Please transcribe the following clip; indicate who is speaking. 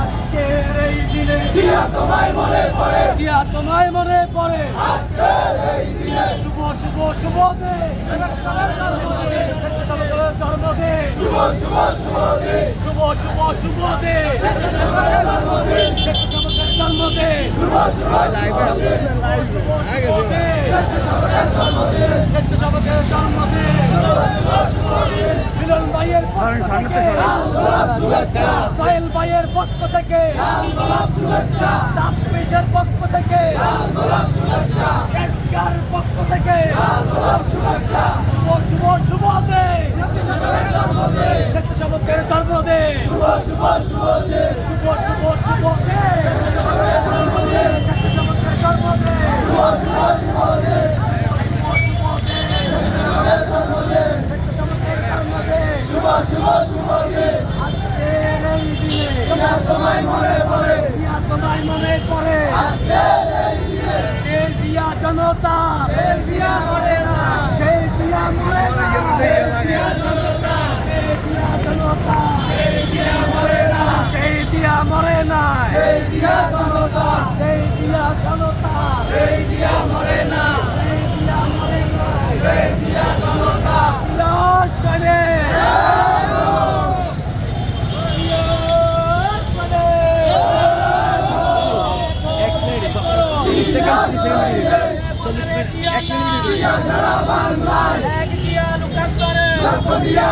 Speaker 1: আজকের এই দিনে
Speaker 2: জিয়া তোমায় মনে পড়ে,
Speaker 1: জিয়া তোমায় মনে পড়ে।
Speaker 2: আজকের এই দিনে
Speaker 1: শুভ শুভ শুভ দিন, জন্মদিন
Speaker 2: শুভ শুভ শুভ দিন,
Speaker 1: শুভ শুভ শুভ দিন, জন্মদিন
Speaker 2: শুভ শুভ
Speaker 1: শুভ শুভ দিন, সবকের জন্মদিন। মিলন ভাইয়ের পক্ষ থেকে,
Speaker 2: শুভেচ্ছা,
Speaker 1: সাহেল ভাইয়ের পক্ষ থেকে,
Speaker 2: শুভেচ্ছা,
Speaker 1: 26-এর পক্ষ থেকে,
Speaker 2: শুভেচ্ছা,
Speaker 1: এসকার পক্ষ থেকে
Speaker 2: শুভেচ্ছা,
Speaker 1: শুভ শুভ শুভ দিন, সবকের জন্মদিন।
Speaker 2: শুভ শুভ শুভ দিন,
Speaker 1: শুভ শুভ শুভ দিন, সবকের জন্মদিন।
Speaker 2: শুভ শুভ শুভ দিন, শুভ শুভ শুভ দিন,
Speaker 1: আজকের এই দিনে
Speaker 2: জিয়া তোমায় মনে পড়ে,
Speaker 1: জিয়া তোমায় মনে পড়ে।
Speaker 2: আজকের এই দিনে
Speaker 1: যে জিয়া জনতা,
Speaker 2: এই জিয়া মরে না,
Speaker 1: সেই জিয়া মরে না।
Speaker 2: এই জিয়া জনতা,
Speaker 1: সেই জিয়া জনতা,
Speaker 2: এই জিয়া মরে না,
Speaker 1: সেই জিয়া মরে না।
Speaker 2: এই জিয়া জনতা,
Speaker 1: সেই জিয়া জনতা,
Speaker 2: এই জিয়া মরে না,
Speaker 1: সেই জিয়া মরে না।
Speaker 2: এই জিয়া জনতা।
Speaker 1: দর্শনে
Speaker 2: জিয়া সারা বাংলায়,
Speaker 1: এক জিয়া লুকান্তরে
Speaker 2: লক্ষ জিয়া